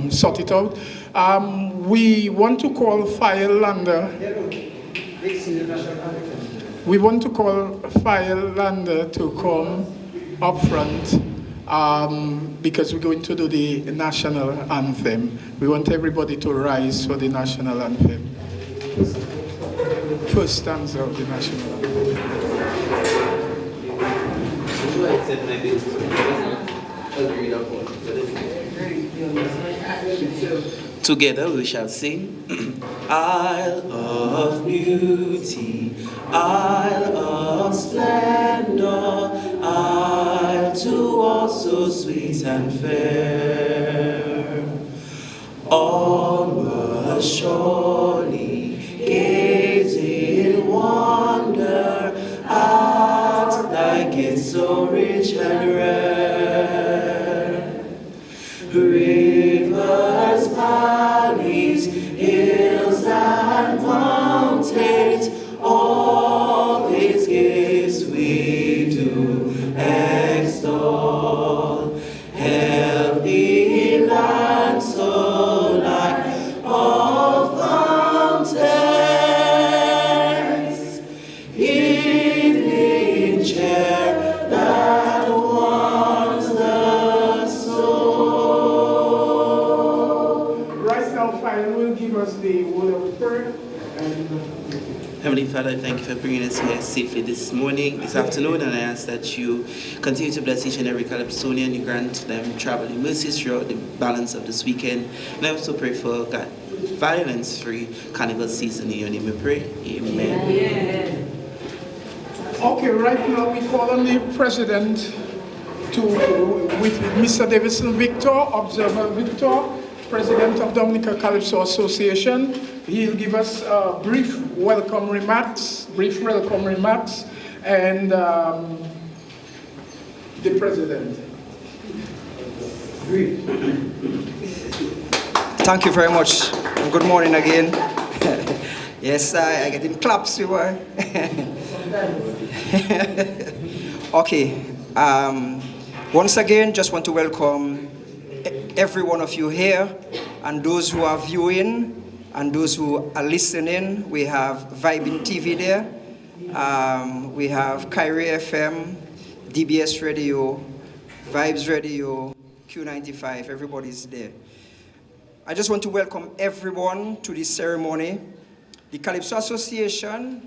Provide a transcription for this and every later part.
Sort it out. We want to call Fire Lander. We want to call Fire Lander to come up front because we're going to do the national anthem. We want everybody to rise for the national anthem. First stanza of the national anthem. Together we shall sing. Isle of beauty, Isle of splendor, Isle to all so sweet and fair. All must surely gaze in wonder at thy gates so rich and rare. Rivers, valleys, hills and mountains, all its gifts we do extol. Healthy land so like all fountains, evening chair that warms the soul. Right now, Fire will give us the word of prayer. Heavenly Father, I thank you for bringing us here safely this morning, this afternoon, and I ask that you continue to bless each and every Calypsonian. You grant them traveling mercies throughout the balance of this weekend. And I also pray for God, violence-free carnival season. In your name we pray. Amen. Amen. Okay, right now we call on the President with Mr. Davidson Victor, Observer Victor, President of Dominica Calypso Association. He'll give us brief welcome remarks, and the President. Thank you very much. Good morning again. Yes, I get in claps, you were. Okay. Once again, just want to welcome every one of you here, and those who are viewing, and those who are listening. We have Vibing TV there. We have Kyrie FM, DBS Radio, Vibes Radio, Q95. Everybody's there. I just want to welcome everyone to this ceremony. The Calypso Association,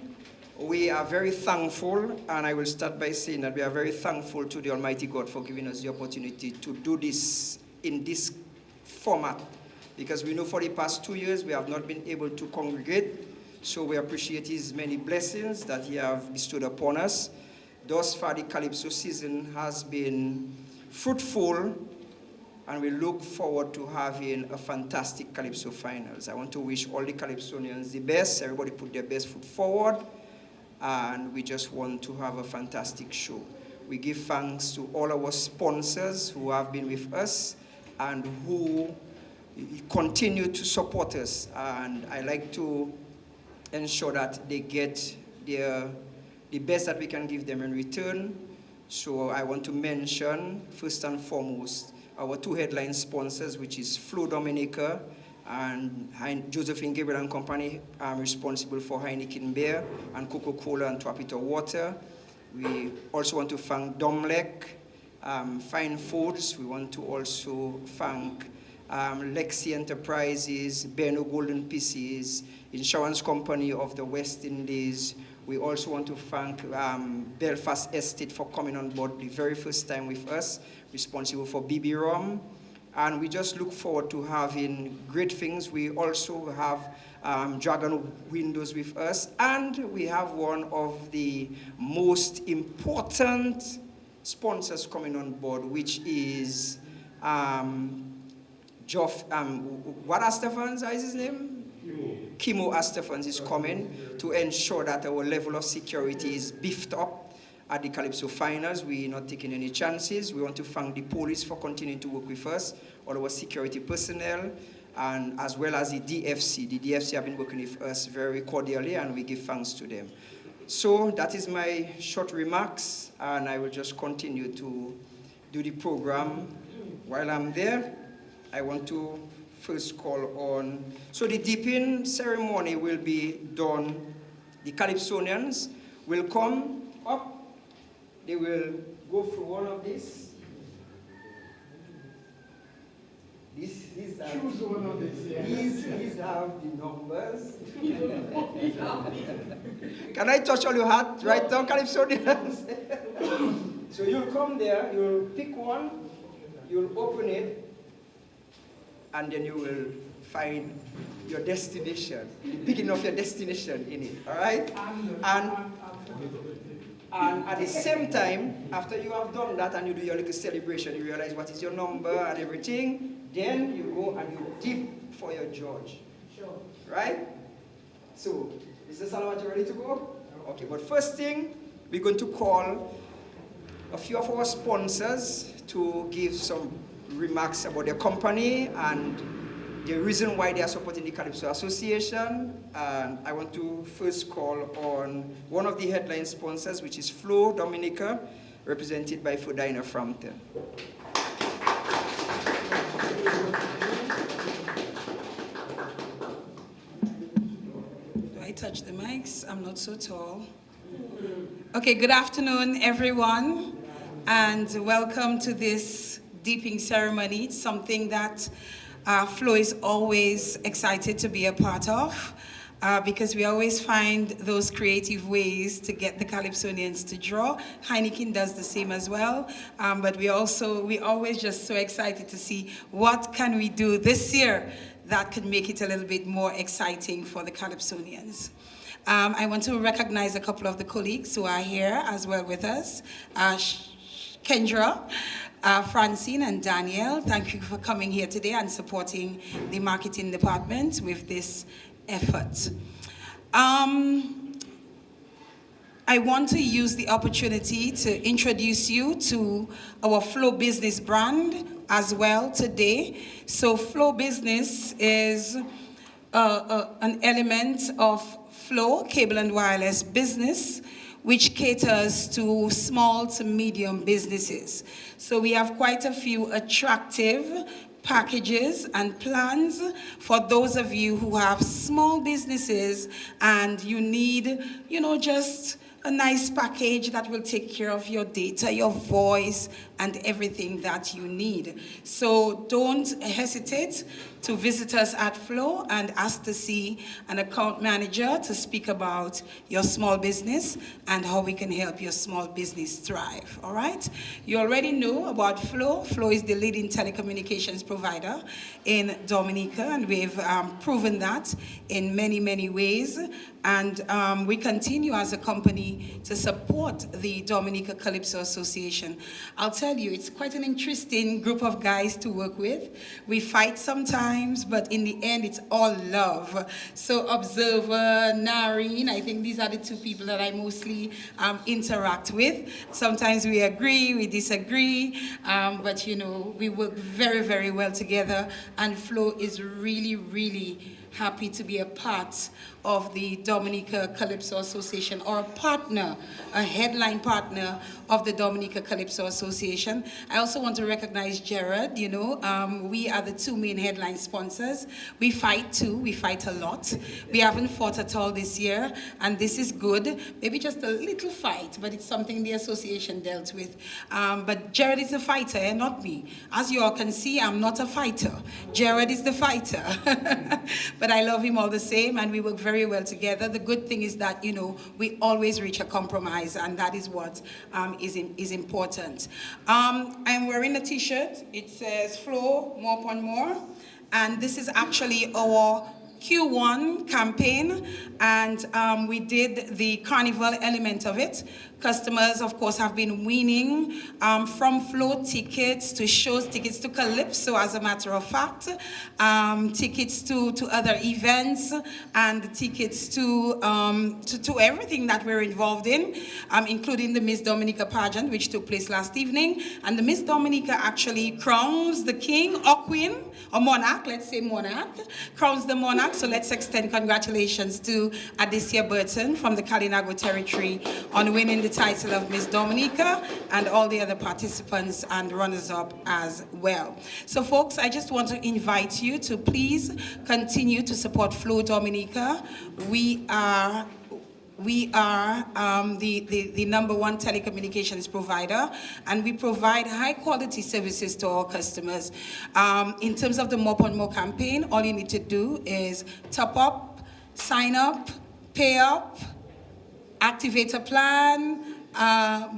we are very thankful, and I will start by saying that we are very thankful to the Almighty God for giving us the opportunity to do this in this format, because we know for the past 2 years we have not been able to congregate, so we appreciate His many blessings that He has bestowed upon us. Thus far, the Calypso season has been fruitful, and we look forward to having a fantastic Calypso finals. I want to wish all the Calypsonians the best. Everybody put their best foot forward, and we just want to have a fantastic show. We give thanks to all our sponsors who have been with us and who continue to support us, and I like to ensure that they get the best that we can give them in return. So I want to mention first and foremost our two headline sponsors, which is Flo Dominica and Josephine Gabriel and Company. I'm responsible for Heineken Beer and Coca-Cola and Trapito Water. We also want to thank Domlec, Fine Foods. We want to also thank Lexi Enterprises, Berno Golden Pieces, Insurance Company of the West Indies. We also want to thank Belfast Estate for coming on board the very first time with us, responsible for BB Rum. And we just look forward to having great things. We also have Dragon Windows with us, and we have one of the most important sponsors coming on board, which is what Astafans is his name? Kimo Astafans is coming to ensure that our level of security is beefed up at the Calypso finals. We're not taking any chances. We want to thank the police for continuing to work with us, all our security personnel, and as well as the DFC. The DFC have been working with us very cordially, and we give thanks to them. So that is my short remarks, and I will just continue to do the program. While I'm there, I want to first call on, so the deeping ceremony will be done. The Calypsonians will come up, they will go through one of these. These are, Choose one of these, yeah. these have the numbers. Can I touch all your hat right now, Calypsonians? So you'll come there, you'll pick one, you'll open it, and then you will find your destination, the beginning of your destination in it, all right? And at the same time, after you have done that and you do your little celebration, you realize what is your number and everything, then you go and you dip for your judge. Sure. Right? So, Mr. Salawat, you ready to go? Okay, but first thing, we're going to call a few of our sponsors to give some remarks about their company and the reason why they are supporting the Calypso Association. And I want to first call on one of the headline sponsors, which is Flo Dominica, represented by Fodina Frampton. Do I touch the mics? I'm not so tall. Okay, good afternoon, everyone, and welcome to this deeping ceremony. It's something that Flo is always excited to be a part of because we always find those creative ways to get the Calypsonians to draw. Heineken does the same as well, but we always just so excited to see what can we do this year that could make it a little bit more exciting for the Calypsonians. I want to recognize a couple of the colleagues who are here as well with us. Kendra, Francine and Daniel, thank you for coming here today and supporting the marketing department with this effort. I want to use the opportunity to introduce you to our Flow Business brand as well today. So Flow Business is an element of Flow Cable and Wireless business, which caters to small to medium businesses. So we have quite a few attractive packages and plans for those of you who have small businesses and you need, just a nice package that will take care of your data, your voice, and everything that you need. So don't hesitate to visit us at Flow and ask to see an account manager to speak about your small business and how we can help your small business thrive, all right? You already know about Flow. Flow is the leading telecommunications provider in Dominica, and we've proven that in many, many ways. And we continue as a company to support the Dominica Calypso Association. I'll tell you, it's quite an interesting group of guys to work with. We fight sometimes, but in the end, it's all love. So Observer, Nareen, I think these are the two people that I mostly interact with. Sometimes we agree, we disagree, but we work very, very well together, and Flo is really, really happy to be a part of the Dominica Calypso Association, or a partner, a headline partner of the Dominica Calypso Association. I also want to recognize Jared. We are the two main headline sponsors. We fight too, we fight a lot. We haven't fought at all this year, and this is good. Maybe just a little fight, but it's something the association dealt with. But Jared is a fighter, not me. As you all can see, I'm not a fighter. Jared is the fighter. But I love him all the same, and we work very well together. The good thing is that, we always reach a compromise, and that is what is important. I'm wearing a t-shirt. It says Flow, More Upon More, and this is actually our Q1 campaign, and we did the carnival element of it. Customers, of course, have been winning from Flow tickets to shows, tickets to Calypso, as a matter of fact, tickets to other events, and tickets to everything that we're involved in, including the Miss Dominica pageant, which took place last evening. And the Miss Dominica actually crowns the king or queen, or monarch, let's say monarch, crowns the monarch. So let's extend congratulations to Adicia Burton from the Kalinago territory on winning the title of Miss Dominica, and all the other participants and runners-up as well. So folks, I just want to invite you to please continue to support Flow Dominica. We are the #1 telecommunications provider, and we provide high quality services to our customers. In terms of the More on More campaign, all you need to do is top up, sign up, pay up, activate a plan,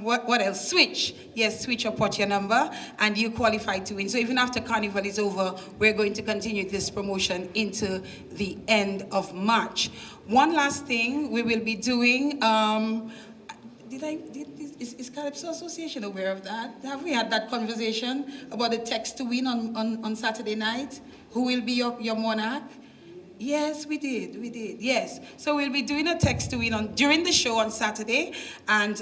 what else? Switch. Yes, switch or port your number, and you qualify to win. So even after Carnival is over, we're going to continue this promotion into the end of March. One last thing we will be doing, is Calypso Association aware of that? Have we had that conversation about the text to win on Saturday night? Who will be your monarch? Yes, we did, yes. So we'll be doing a text to win during the show on Saturday, and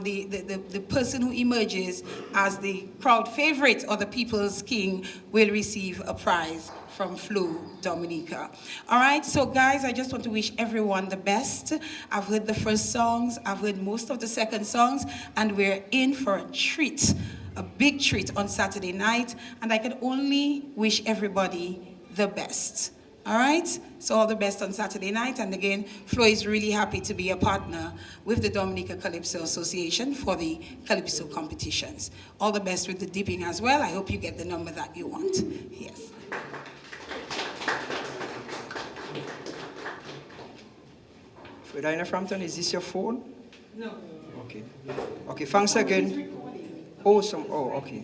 the person who emerges as the crowd favorite or the people's king will receive a prize from Flow Dominica. All right, so guys, I just want to wish everyone the best. I've heard the first songs, I've heard most of the second songs, and we're in for a treat, a big treat on Saturday night, and I can only wish everybody the best. All right, so all the best on Saturday night. And again, Flo is really happy to be a partner with the Dominica Calypso Association for the Calypso competitions. All the best with the dipping as well. I hope you get the number that you want. Yes. Diana Frampton, is this your phone? No. Okay. Okay, thanks again. Okay.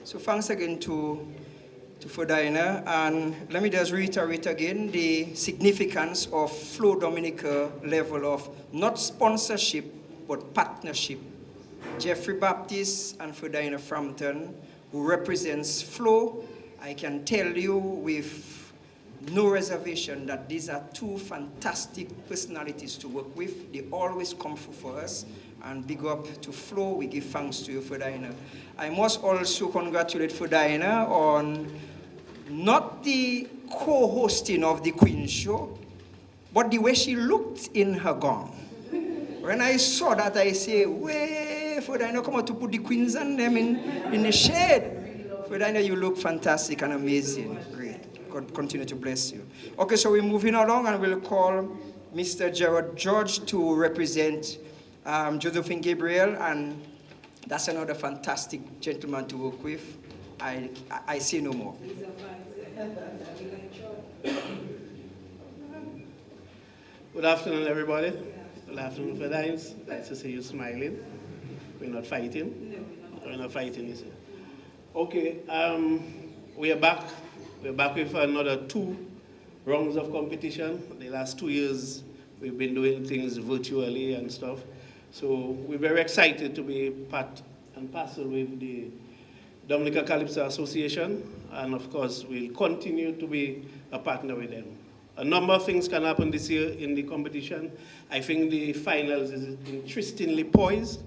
So thanks again to Diana, and let me just reiterate again the significance of Flow Dominica level of not sponsorship, but partnership. Jeffrey Baptist and Diana Frampton, who represents Flow, I can tell you with no reservation that these are two fantastic personalities to work with. They always come through for us, and big up to Flo. We give thanks to you, Diana. I must also congratulate Diana on not the co-hosting of the Queen Show, but the way she looked in her gown. When I saw that, I say, way, Diana, come out to put the queens and them in the shade. Diana, you look fantastic and amazing. Great. God continue to bless you. Okay, so we're moving along, and we'll call Mr. Gerard George to represent Josephine Gabriel, and that's another fantastic gentleman to work with. I say no more. Good afternoon, everybody. Good afternoon, Fedines. Nice to see you smiling. We're not fighting. We're not fighting, you see. Okay, we are back. We're back with another 2 rounds of competition. The last 2 years, we've been doing things virtually and stuff. So we're very excited to be part and parcel with the Dominica Calypso Association, and of course, we'll continue to be a partner with them. A number of things can happen this year in the competition. I think the finals is interestingly poised.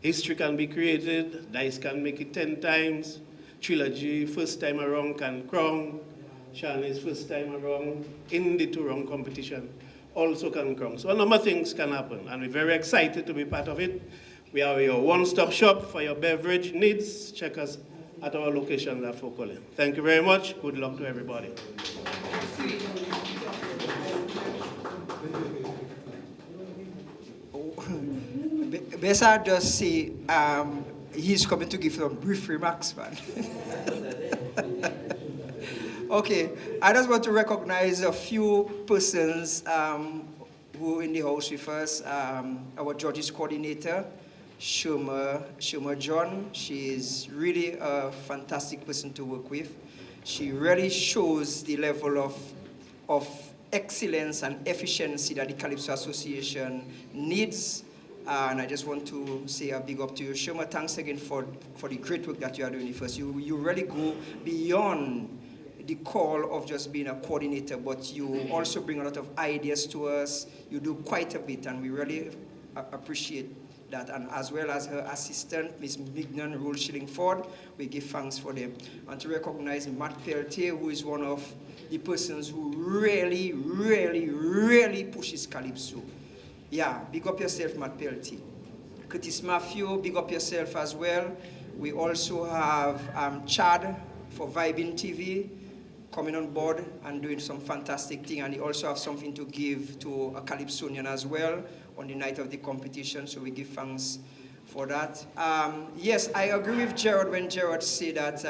History can be created, dice can make it 10 times, Trilogy, first time around, can crown, Shani's first time around, in the 2-round competition, also can crown. So a number of things can happen, and we're very excited to be part of it. We are your one-stop shop for your beverage needs. Check us at our locations at Fort Collins. Thank you very much. Good luck to everybody. Best I just say, he's coming to give some brief remarks, man. Okay, I just want to recognize a few persons who are in the house with us. Our Georges coordinator, Shuma John. She is really a fantastic person to work with. She really shows the level of excellence and efficiency that the Calypso Association needs. And I just want to say a big up to you. Shuma, thanks again for the great work that you are doing with us. You really go beyond the call of just being a coordinator, but you also bring a lot of ideas to us. You do quite a bit, and we really appreciate that, and as well as her assistant, Miss Mignon Rule Shillingford. We give thanks for them. And to recognize Matt Peltier, who is one of the persons who really, really, really pushes Calypso. Yeah, big up yourself, Matt Peltier. Curtis Matthew, big up yourself as well. We also have Chad for Vibing TV coming on board and doing some fantastic thing, and he also have something to give to a Calypsonian as well on the night of the competition, so we give thanks for that. Yes, I agree with Gerard when Gerard said that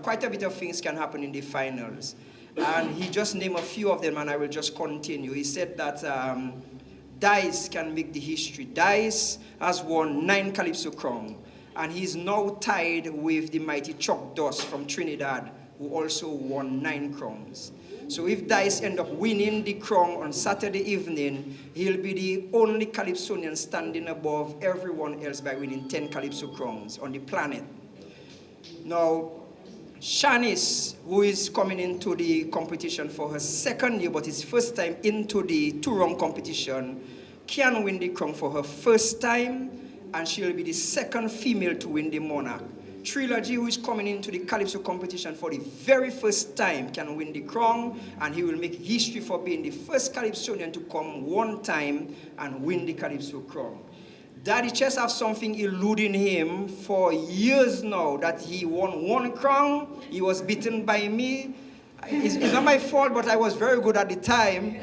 quite a bit of things can happen in the finals, and he just named a few of them, and I will just continue. He said that Dice can make the history. Dice has won 9 Calypso Crown, and he's now tied with the mighty Chuck Doss from Trinidad, who also won 9 crowns. So if Dice end up winning the crown on Saturday evening, he'll be the only Calypsonian standing above everyone else by winning 10 Calypso crowns on the planet. Now, Shanice, who is coming into the competition for her second year, but it's first time into the 2-round competition, can win the crown for her first time, and she'll be the second female to win the Monarch. Trilogy, who is coming into the Calypso competition for the very first time, can win the crown, and he will make history for being the first Calypsonian to come one time and win the Calypso crown. Daddy Chess have something eluding him for years now, that he won 1 crown, he was beaten by me. It's not my fault, but I was very good at the time.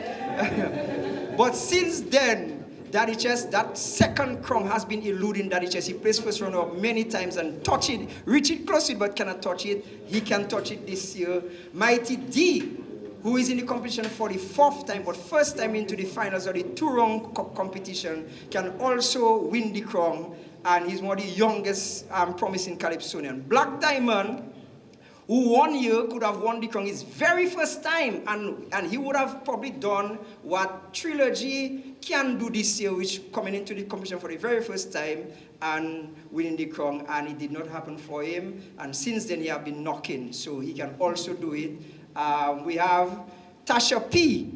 But since then, Daddy Chess, that second crown has been eluding Daddy Chess. He plays first runner-up many times and touch it, reach it close to it, but cannot touch it. He can touch it this year. Mighty D, who is in the competition for the 4th time, but first time into the finals of the 2-round competition, can also win the crown, and he's one of the youngest promising Calypsonian. Black Diamond, who 1 year could have won the crown his very first time, and he would have probably done what Trilogy can do this year, which coming into the competition for the very first time and winning the crown, and it did not happen for him, and since then he have been knocking, so he can also do it. We have Tasha P,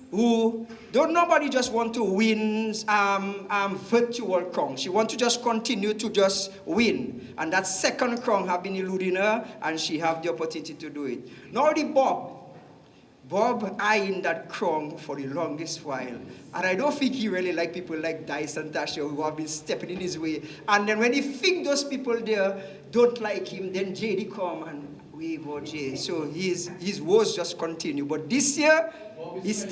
who don't nobody just want to win virtual crown. She want to just continue to just win. And that second crown have been eluding her, and she have the opportunity to do it. Now the Bob eyeing that crown for the longest while. And I don't think he really like people like Dice and Tasha who have been stepping in his way. And then when he think those people there don't like him, then JD come and wave or J. So his woes just continue. But this year, he's...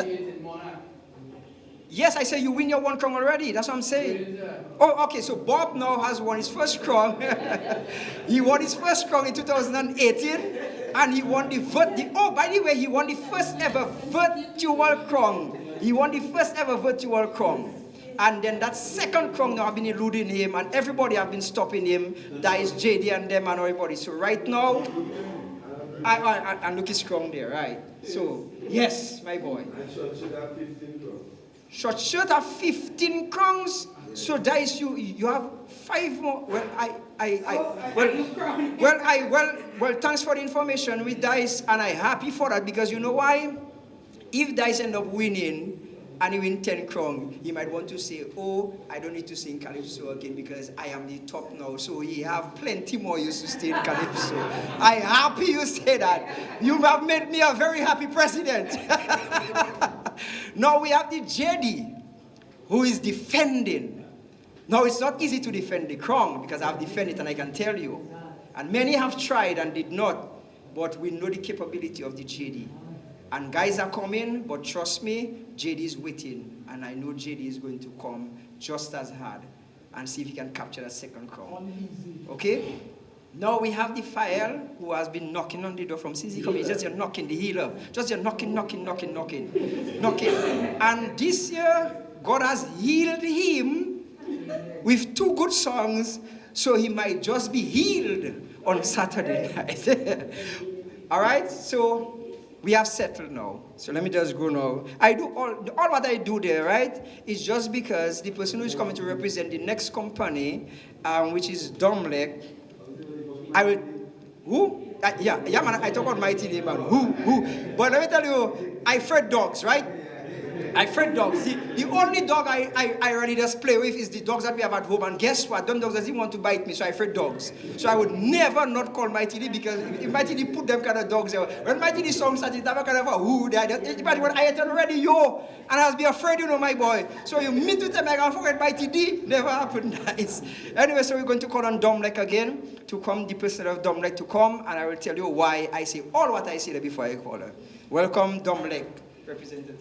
Yes, I say you win your 1 crown already. That's what I'm saying. Oh, okay, so Bob now has won his first crown. He won his first crown in 2018, and he won oh, by the way, he won the first ever virtual crown. He won the first ever virtual crown. And then that second crown now have been eluding him, and everybody have been stopping him. That is JD and them and everybody. So right now, and look his crown there, right? So, yes, my boy. Short shirt have 15 crowns. So Dice, you have 5 more. Well, well, thanks for the information with Dice, and I'm happy for that, because you know why? If Dice end up winning and he win 10 crowns, he might want to say, oh, I don't need to sing Calypso again because I am the top now. So he have plenty more years to stay in Calypso. I'm happy you say that. You have made me a very happy president. Now we have the JD, who is defending. Now it's not easy to defend the crown, because I've defended it and I can tell you. And many have tried and did not, but we know the capability of the JD. And guys are coming, but trust me, JD is waiting. And I know JD is going to come just as hard and see if he can capture that second crown. Okay? Now we have the File, who has been knocking on the door from since he came. Just you're knocking, the healer. Just you're knocking. And this year, God has healed him with 2 good songs, so he might just be healed on Saturday night. All right? So we have settled now. So let me just go now. I do all what I do there, right, is just because the person who is coming to represent the next company, which is Domlek, I will, who? Yeah, man, I talk about mighty name, man. Who? But let me tell you, I fed dogs, right? I afraid dogs. The only dog I really just play with is the dogs that we have at home. And guess what? Them dogs doesn't want to bite me, so I afraid dogs. So I would never not call Mighty D, because if Mighty D put them kind of dogs there, when Mighty D song started, have a kind of a who that when I ate already yo, and I was be afraid, my boy. So you meet with them, I can't forget Mighty D. Never happened. Nice. Anyway, so we're going to call on Domlek again to come, the person of Domlek to come, and I will tell you why I say all what I said before I call her. Welcome, Domlek representative.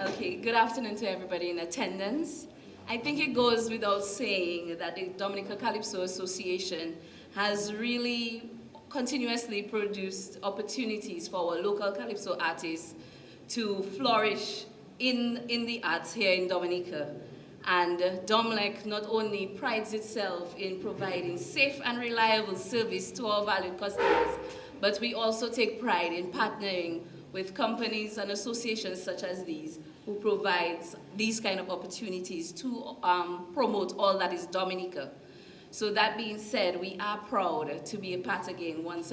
Okay, good afternoon to everybody in attendance. I think it goes without saying that the Dominica Calypso Association has really continuously produced opportunities for our local Calypso artists to flourish in the arts here in Dominica. And Domlek not only prides itself in providing safe and reliable service to our valued customers, but we also take pride in partnering with companies and associations such as these, who provides these kind of opportunities to promote all that is Dominica. So that being said, we are proud to be a part again, with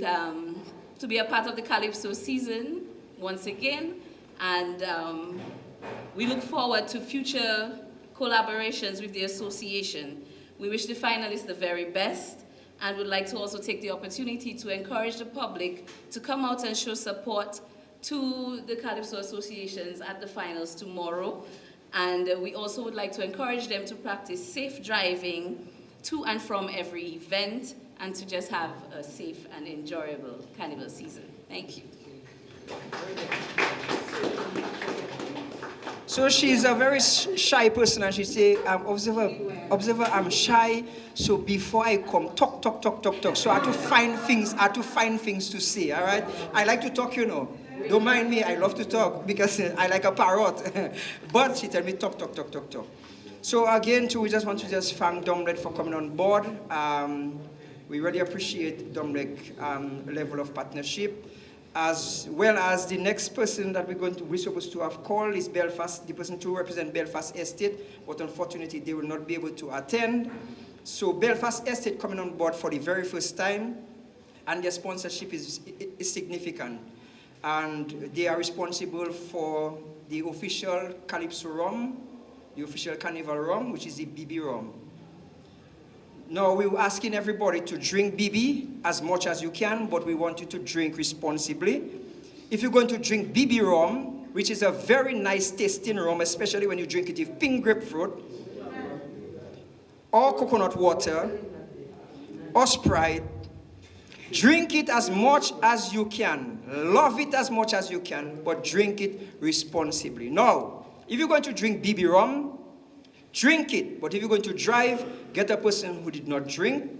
to be a part of the Calypso season once again, and we look forward to future collaborations with the association. We wish the finalists the very best, and would like to also take the opportunity to encourage the public to come out and show support to the Calypso associations at the finals tomorrow. And we also would like to encourage them to practice safe driving to and from every event, and to just have a safe and enjoyable carnival season. Thank you. So she's a very shy person, and she say, observer, I'm shy, so before I come, talk. So I have to find things to say, all right? I like to talk, Don't mind me, I love to talk, because I like a parrot. But she tell me, talk. So again, too, we just want to thank Domlek for coming on board. We really appreciate Domlek's level of partnership, as well as the next person that we're supposed to have called is Belfast, the person to represent Belfast Estate, but unfortunately they will not be able to attend. So Belfast Estate coming on board for the very first time, and their sponsorship is significant. And they are responsible for the official Calypso rum, the official Carnival rum, which is the BB rum. Now, we're asking everybody to drink BB as much as you can, but we want you to drink responsibly. If you're going to drink BB rum, which is a very nice tasting rum, especially when you drink it with pink grapefruit, or coconut water, or Sprite, drink it as much as you can. Love it as much as you can, but drink it responsibly. Now, if you're going to drink BB rum, drink it. But if you're going to drive, get a person who did not drink.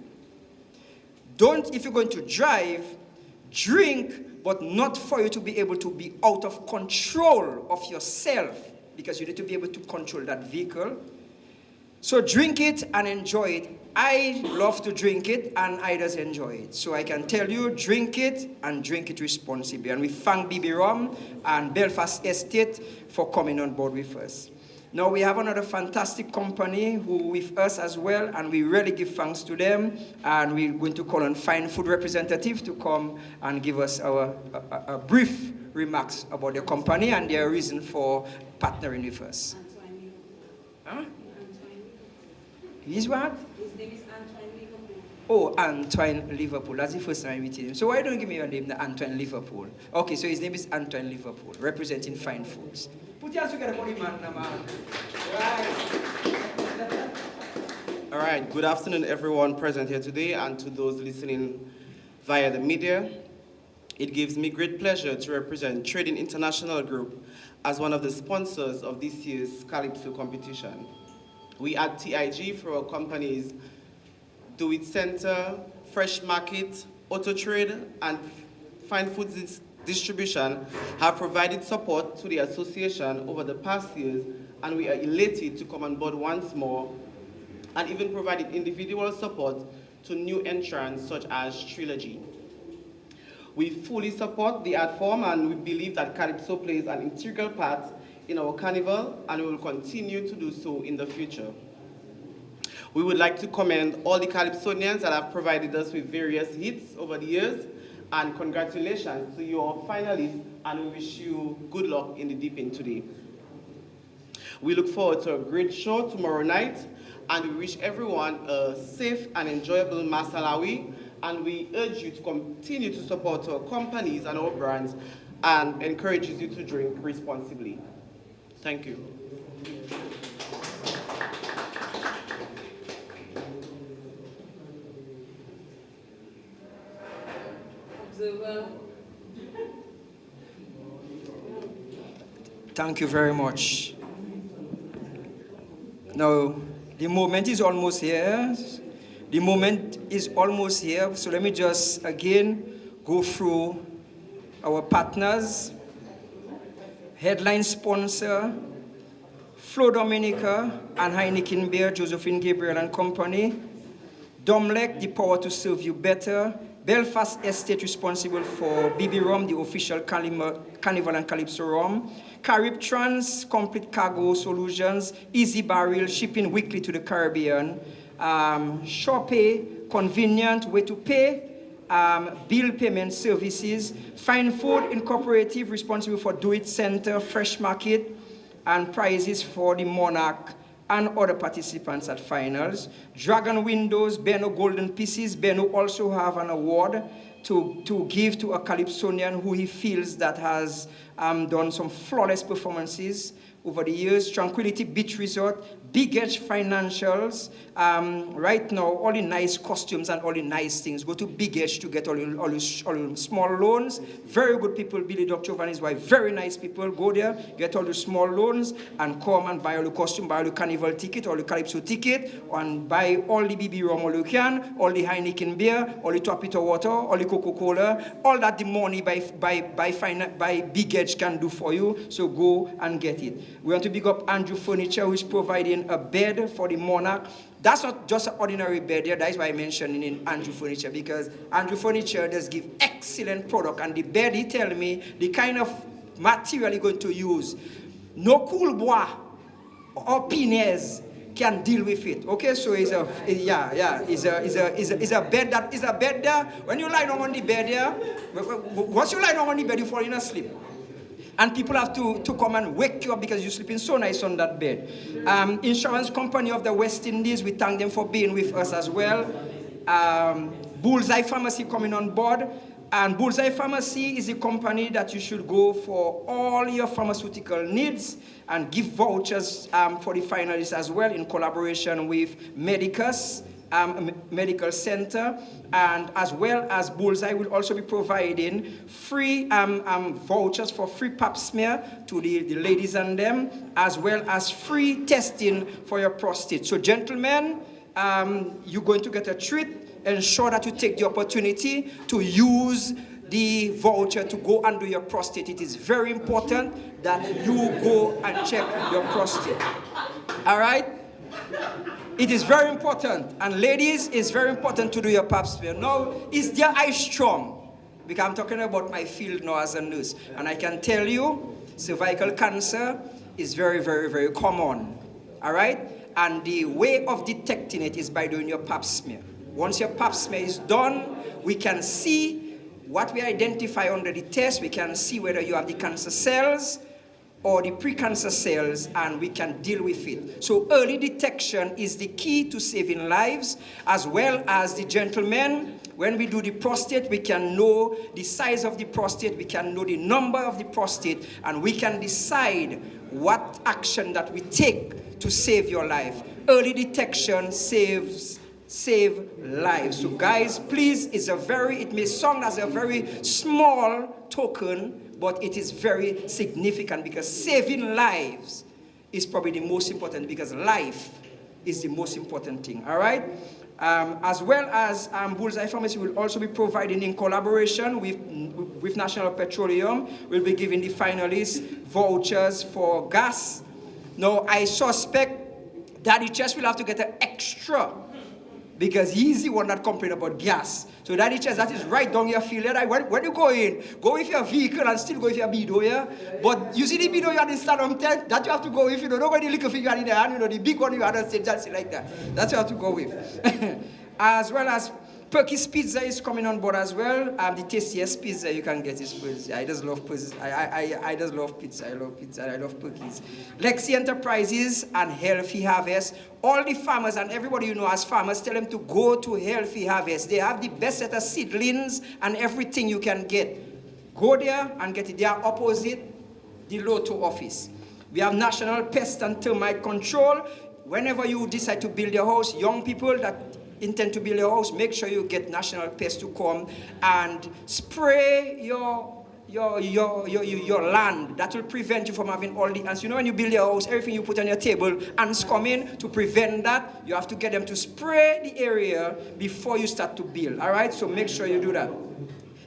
If you're going to drive, drink, but not for you to be able to be out of control of yourself, because you need to be able to control that vehicle. So drink it and enjoy it. I love to drink it, and I just enjoy it. So I can tell you, drink it and drink it responsibly. And we thank BB Rum and Belfast Estate for coming on board with us. Now we have another fantastic company who with us as well, and we really give thanks to them. And we're going to call on Fine Food representative to come and give us our brief remarks about the company and their reason for partnering with us. Huh? He's what? His name is Antoine Liverpool. Oh, Antoine Liverpool. That's the first time I meet him. So why don't you give me your name, Antoine Liverpool? Okay, so his name is Antoine Liverpool, representing Fine Foods. Put your hands together for the man, man. Right. All right, good afternoon, everyone present here today, and to those listening via the media. It gives me great pleasure to represent Trading International Group as one of the sponsors of this year's Calypso competition. We at TIG, for our companies Do It Center, Fresh Market, Auto Trade, and Fine Foods Distribution, have provided support to the association over the past years, and we are elated to come on board once more, and even provided individual support to new entrants such as Trilogy. We fully support the art form, and we believe that Calypso plays an integral part in our carnival, and we will continue to do so in the future. We would like to commend all the Calypsonians that have provided us with various hits over the years, and congratulations to your finalists, and we wish you good luck in the deep end today. We look forward to a great show tomorrow night, and we wish everyone a safe and enjoyable Masalawi, and we urge you to continue to support our companies and our brands, and encourages you to drink responsibly. Thank you. Thank you very much. Now, the moment is almost here. The moment is almost here. So let me just again go through our partners, headline sponsor, Flo Dominica and Heineken Beer, Josephine Gabriel and Company, Domlec, the power to serve you better, Belfast Estate responsible for BB Rum, the official Carnival and Calypso Rum, Carib Trans, Complete Cargo Solutions, Easy Barrel, shipping weekly to the Caribbean, SurePay, convenient way to pay, bill payment services, Fine Food Incorporative, responsible for Do It Center, Fresh Market, and prizes for the Monarch and other participants at finals. Dragon Windows, Beno Golden Pieces. Beno also have an award to give to a Calypsonian who he feels that has done some flawless performances over the years. Tranquility Beach Resort, Big Edge Financials. Right now, all the nice costumes and all the nice things. Go to Big Edge to get all your small loans. Very good people. Billy Dr. and his wife, very nice people. Go there, get all the small loans, and come and buy all the costume, buy all the Carnival ticket, all the Calypso ticket, and buy all the BB Rum all you can, all the Heineken beer, all the Topito water, all the Coca-Cola, all that the money by Big Edge can do for you. So go and get it. We want to big up Andrew Furniture, who is providing a bed for the Monarch. That's not just an ordinary bed there. That is why I mentioned in Andrew Furniture, because Andrew Furniture does give excellent product. And the bed, he tell me, the kind of material he's going to use, no cool bois or pines can deal with it. Okay, so it's a bed that is a bed there. When you lie down on the bed there, once you lie down on the bed, you fall in asleep. And people have to come and wake you up because you're sleeping so nice on that bed. Insurance Company of the West Indies, we thank them for being with us as well. Bullseye Pharmacy coming on board. And Bullseye Pharmacy is a company that you should go for all your pharmaceutical needs and give vouchers for the finalists as well, in collaboration with Medicus. Medical Center, and as well as Bullseye will also be providing free vouchers for free pap smear to the ladies and them, as well as free testing for your prostate. So gentlemen, you're going to get a treat. Ensure that you take the opportunity to use the voucher to go and do your prostate. It is very important that you go and check your prostate. All right? It is very important. And ladies, it's very important to do your pap smear. Now, is their eye strong? Because I'm talking about my field now as a nurse. And I can tell you, cervical cancer is very, very, very common. All right? And the way of detecting it is by doing your pap smear. Once your pap smear is done, we can see what we identify under the test. We can see whether you have the cancer cells or the precancer cells, and we can deal with it. So early detection is the key to saving lives, as well as the gentlemen. When we do the prostate, we can know the size of the prostate, we can know the number of the prostate, and we can decide what action that we take to save your life. Early detection save lives. So guys, please, it may sound as a very small token, but it is very significant, because saving lives is probably the most important, because life is the most important thing, all right? As well as Bullseye Pharmacy will also be providing, in collaboration with National Petroleum, we'll be giving the finalists vouchers for gas. Now, I suspect that the chest will have to get an extra, because he's the one that complained about gas. So that is right down your field. When you go in, go with your vehicle and still go with your bido, yeah? But you see the bido you had in stand tent, that you have to go with, nobody little thing you had in the hand, the big one you had on stage, that's it like that. That's what you have to go with. As well as Perky's Pizza is coming on board as well. The tastiest pizza you can get is pizza. I just love pizza. I just love pizza. I love pizza. I love Perky's. Lexi Enterprises and Healthy Harvest. All the farmers and everybody you know as farmers, tell them to go to Healthy Harvest. They have the best set of seedlings and everything you can get. Go there and get it. They are opposite the Lotto office. We have National Pest and Termite Control. Whenever you decide to build your house, young people that intend to build your house, make sure you get National Pest to come and spray your land. That will prevent you from having all the ants. When you build your house, everything you put on your table, ants come in. To prevent that, you have to get them to spray the area before you start to build. All right, so make sure you do that.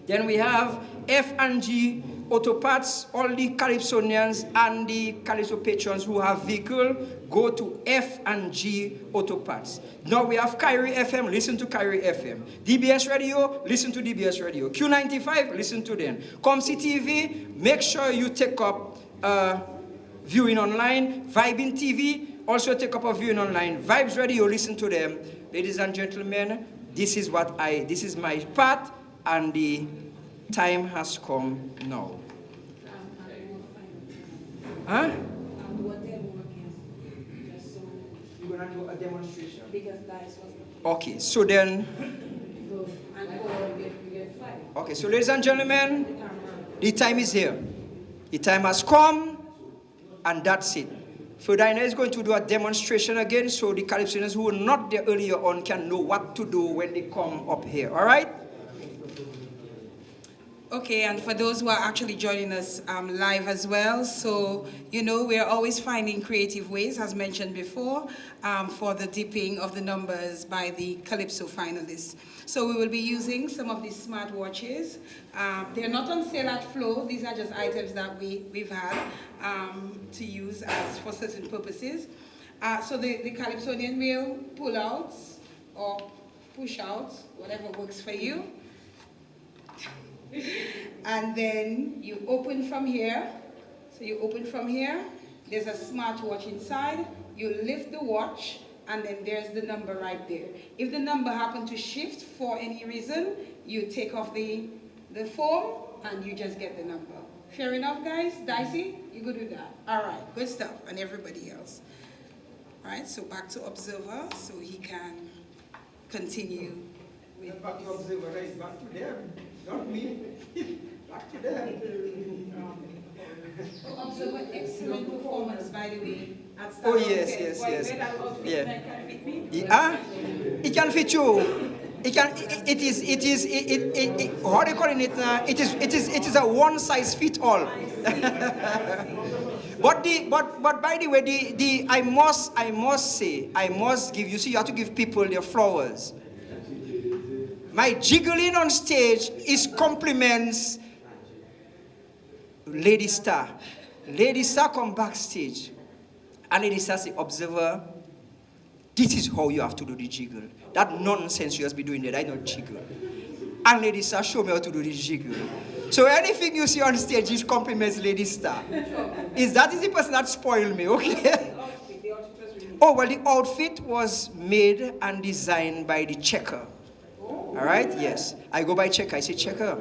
Then we have F&G Auto Parts. All the Calypsonians and the Calypso patrons who have vehicle, go to F&G Auto Parts. Now we have Kyrie FM, listen to Kyrie FM. DBS Radio, listen to DBS Radio. Q95, listen to them. Comsi TV, make sure you take up viewing online. Vibing TV, also take up a viewing online. Vibes Radio, listen to them. Ladies and gentlemen, this is my part, and the time has come now. Huh? You're going to do a demonstration? Okay, so then... Okay, so ladies and gentlemen, the time is here. The time has come, and that's it. Ferdinand is going to do a demonstration again, so the Calypsonians who were not there earlier on can know what to do when they come up here, all right? Okay, and for those who are actually joining us live as well, so, we're always finding creative ways, as mentioned before, for the dipping of the numbers by the Calypso finalists. So we will be using some of these smartwatches. They're not on sale at Flow. These are just items that we've had to use as for certain purposes. So the Calypsonian will pull out or push out, whatever works for you. And then you open from here. So you open from here. There's a smartwatch inside. You lift the watch, and then there's the number right there. If the number happens to shift for any reason, you take off the foam, and you just get the number. Fair enough, guys? Dicey, you good with that? All right, good stuff, and everybody else. All right, so back to Observer, so he can continue. Back to Observer, right? Back to them. Not me. Back to them. Observer, excellent performance, by the way. Oh, yes. Yeah. It can fit you. How do you call it? It is a one size fit all. But by the way, I must say, I must give, you see, you have to give people their flowers. My jiggling on stage is compliments Lady Star. Lady Star come backstage, and Lady Star say, Observer, this is how you have to do the jiggle. That nonsense you just be doing there, that's not jiggle. And Lady Star show me how to do the jiggle. So anything you see on stage is compliments Lady Star. That is the person that spoiled me, okay? Oh, well, the outfit was made and designed by the Checker. All right, yes. I go by Checker. I say, Checker,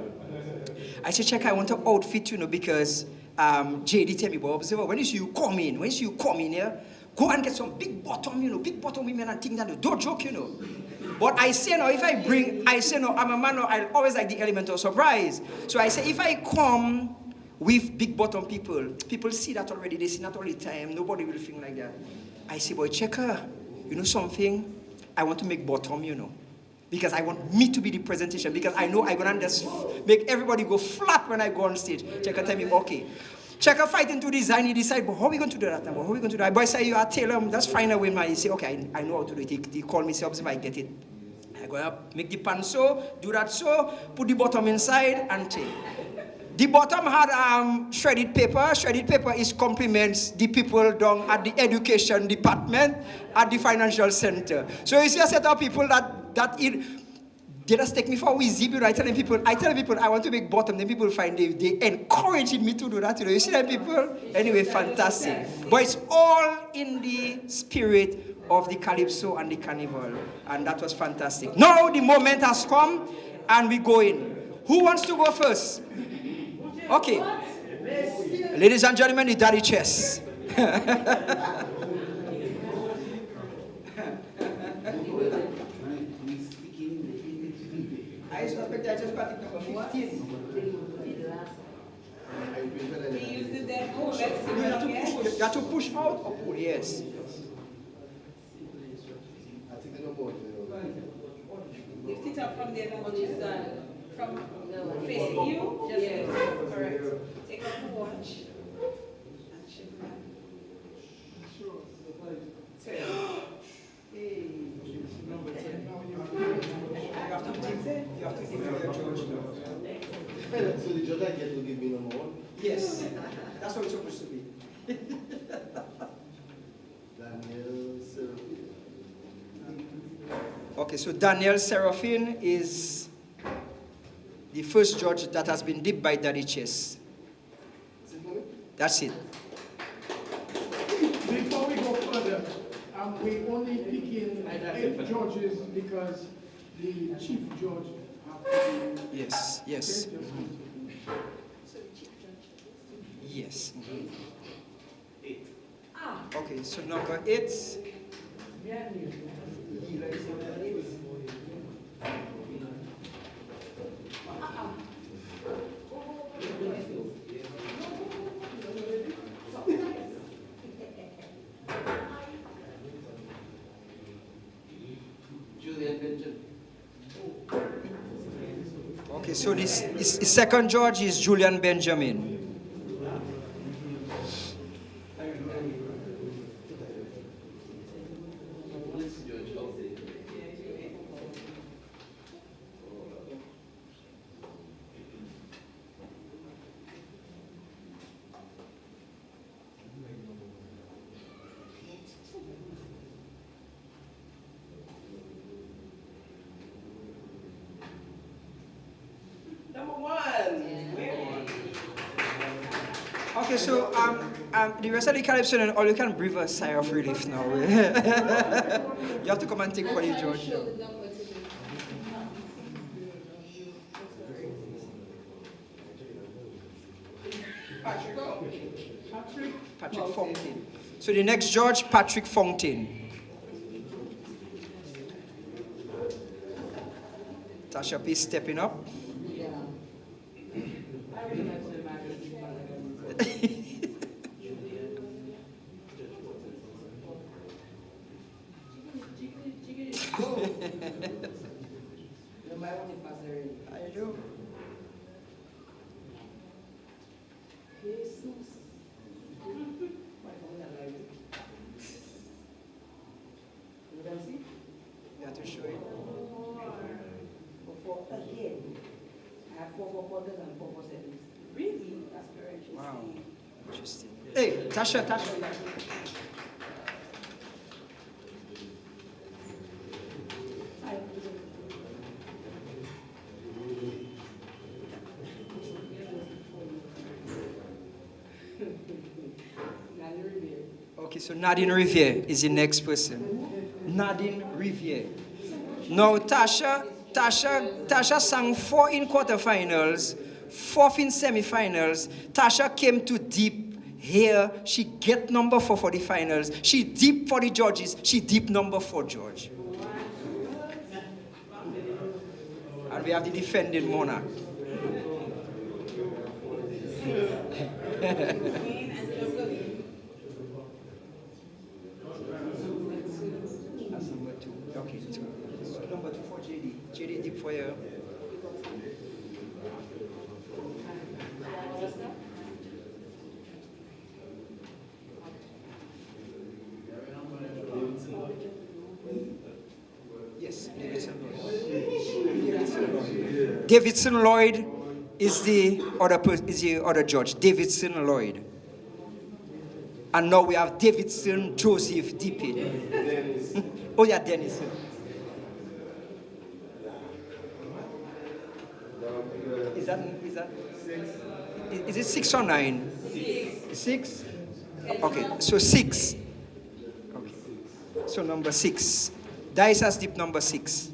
I want an outfit, because JD tell me, but Observer, when you come in here, go and get some big bottom, big bottom women and things that don't joke, But I say no, I'm a man, I always like the element of surprise. So I say, if I come with big bottom people see that already, they see that all the time, nobody will think like that. I say, boy, Checker, you know something? I want to make bottom, because I want me to be the presentation, because I know I'm going to just make everybody go flat when I go on stage. Checker tell me, okay. Checker fighting to design, he decide, but how are we going to do that? How are we going to do that? Boy say, you are tailor, that's fine away, man. He say, okay, I know how to do it. He call me, say, Observer, I get it. I go up, make the pants so, do that so, put the bottom inside, and take. The bottom had shredded paper. Shredded paper is compliments the people down at the education department at the financial center. So you see a set of people they just take me for easy, but I tell people I want to make bottom, then people find they encouraging me to do that. You see that people? Anyway, fantastic. But it's all in the spirit of the Calypso and the Carnival. And that was fantastic. Now the moment has come and we go in. Who wants to go first? Okay. Ladies and gentlemen, the daddy chess. I suspect I just got number 15. You have to push out or pull, yes. Lift it up from there, from facing you, just correct. Take off the watch. You have to give your judge now. So the judge I get will give me number 1? Yes, that's what it's supposed to be. Daniel Seraphine. Okay, so Daniel Seraphine is the first judge that has been dipped by Daddy Chess. That's it. Before we go further, we only pick in 8 judges because the chief judge has to be. Yes, yes. Yes. Okay, so number 8. Okay, so this second judge is Julian Benjamin. Okay, so the rest of the Calypso, and all you can breathe a sigh of relief now. You have to come and take for the judge. Patrick Fontaine. So the next judge, Patrick Fontaine. Tasha, please stepping up. I do. You have to show it. Again, I have 4 quarters and 4 sevens. Really? That's very interesting. Wow. Interesting. Hey, Tasha. Okay, so Nadine Riviere is the next person. Nadine Riviere. Now, Tasha sang 4 in quarterfinals, 4th in semifinals. Tasha came to deep here. She get number 4 for the finals. She deep for the judges. She deep number 4 judge. And we have the defending monarch. That's number 2. Okay, 2. So number 2 for JD. JD deep for you. Yes, Davidson Lloyd is the other judge, Davidson Lloyd. And now we have Davidson Joseph Deepin. Oh yeah, Dennis. Is it 6 or 9? 6. Okay, so 6. Okay. So number 6. Dice has deep number 6.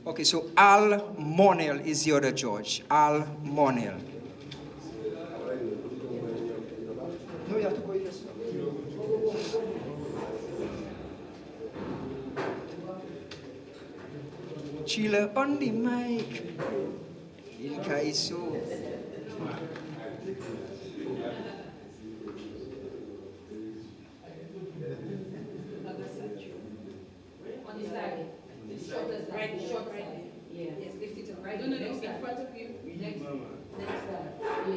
Okay, so Al Monel is the other judge. Al Monel. No, you have to go yes. Chile on the mic. Il Calypso. On the side. The shortest, right? The short right there. Yeah. Yes, lift it up right. No, in front of you. Next side. Yeah.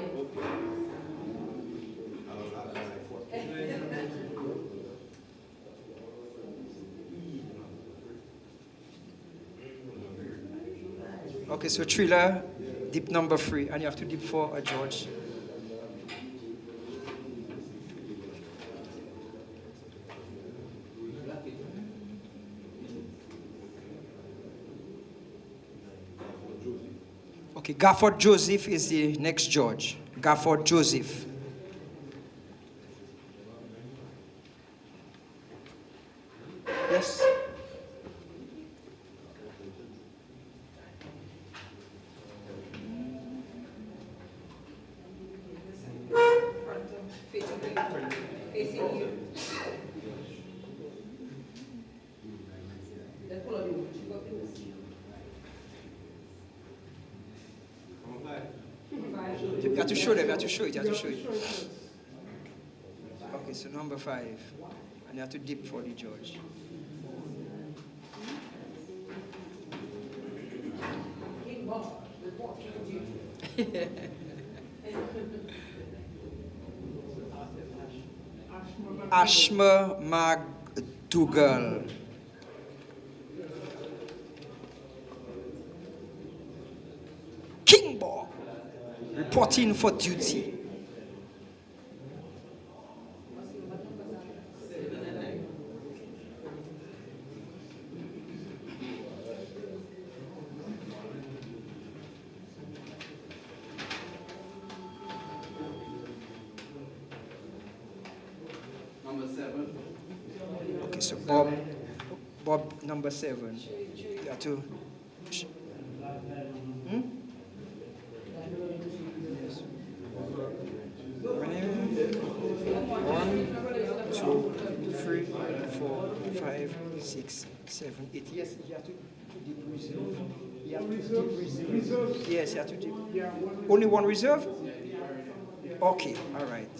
Okay, so Triller, dip number 3, and you have to dip for a George. Okay, Gafford Joseph is the next judge. Gafford Joseph. Yes. Facing you. The color you You have to show them, you have to show it, you have to show it. Okay, so number 5. And you have to dip for the judge. Ashma McDougall. Kingbo, reporting for duty. Okay, so Bob number 7. You have to. One, 2, 3, 4, 5, 6, 7, 8. Yes, you have to dip reserve. You have to dip reserve. Yes, you have to dip. Only one reserve? Okay, all right.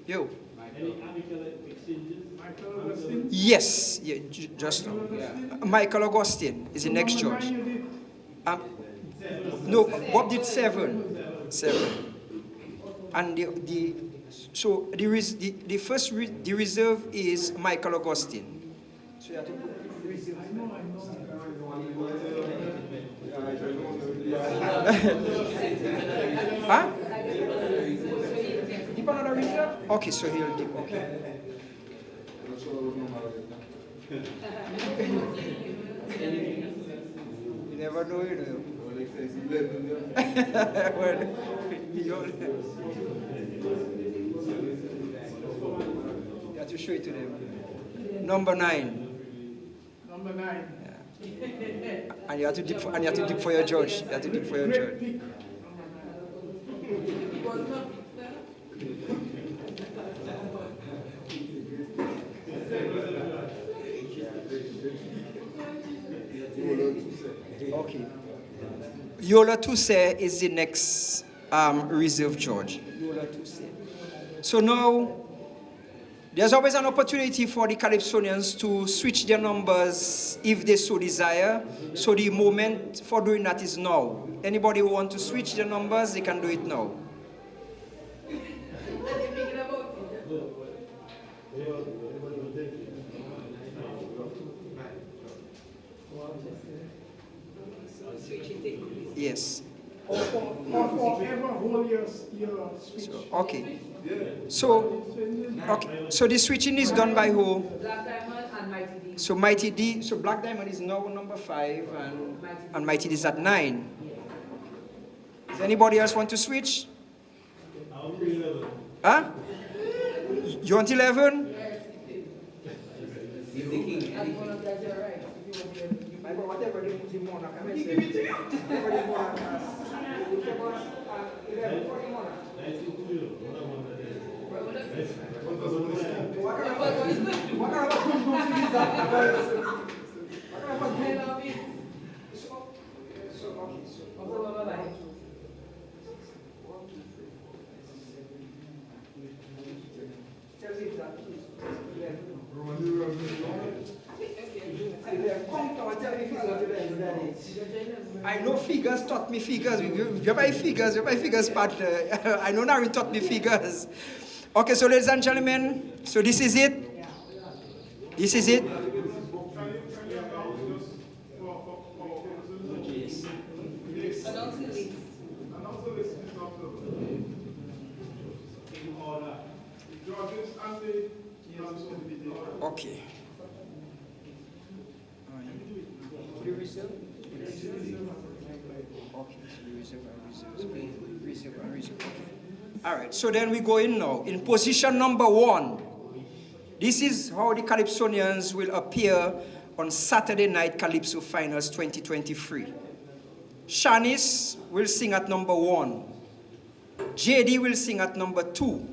Yo. Yes, yeah, just now. Michael Augustine is the next judge. No, Bob did 7. 7. And the first reserve is Michael Augustine. So you have to put reserve. Huh? Dip another reserve? Okay, so he'll dip. Okay. You never know, you know. You have to show it to them. Number 9. Number 9. Yeah. And you have to dip for your judge. You have to dip for your judge. Okay. Yola Tuse is the next reserve judge. Yola Tuse. So now, there's always an opportunity for the Calypsonians to switch their numbers if they so desire. So the moment for doing that is now. Anybody who want to switch their numbers, they can do it now. Yes. Or forever hold your switch. Okay. So the switching is done by who? Black Diamond and Mighty D. So Mighty D. So Black Diamond is now number 5, and Mighty D is at 9. Does anybody else want to switch? Huh? You want 11? Whatever they put him on, I can give it to you. Whatever they want us. I know figures taught me figures. You buy figures partner. I know Nari taught me figures. Okay, so ladies and gentlemen, so this is it. This is it. Okay. All right, so then we go in now. In position number 1, this is how the Calypsonians will appear on Saturday Night Calypso Finals 2023. Shanice will sing at number 1. JD will sing at number 2.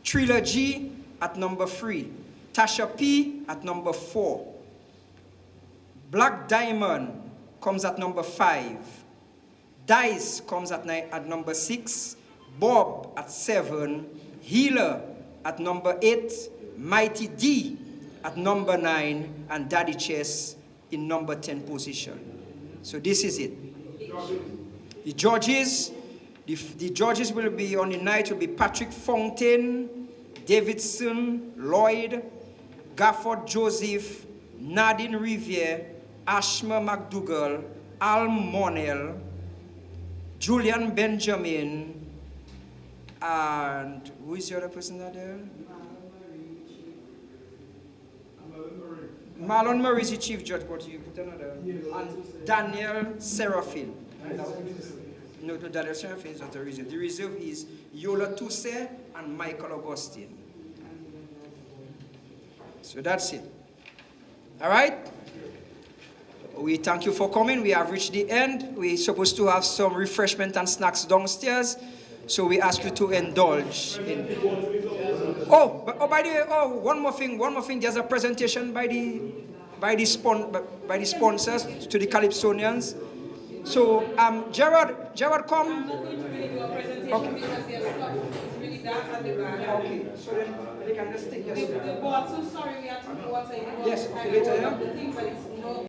Trilogy at number 3. Tasha P at number 4. Black Diamond comes at number 5. Dice comes at number 6. Bob at 7. Healer at number 8. Mighty D at number 9. And Daddy Chess in number 10 position. So this is it. The judges will be on the night will be Patrick Fontaine, Davidson, Lloyd, Gafford Joseph, Nadine Riviere, Ashma McDougall, Al Monel, Julian Benjamin, and who is the other person out there? Marlon Murray is the chief judge, but you put another. And Daniel Seraphine. No, Daniel Seraphine is not the reserve. The reserve is Yola Toussaint and Michael Augustine. So that's it. All right? We thank you for coming. We have reached the end. We're supposed to have some refreshment and snacks downstairs. So we ask you to indulge in. By the way, one more thing. There's a presentation by the sponsors to the Calypsonians. So, Gerard, come. I'm not going to really do a presentation because their stuff is really dark at the back. Okay, so then they can just take this. The bottle, sorry, we have to put water in the bottle. Yes, okay, later, yeah. The thing, but it's no.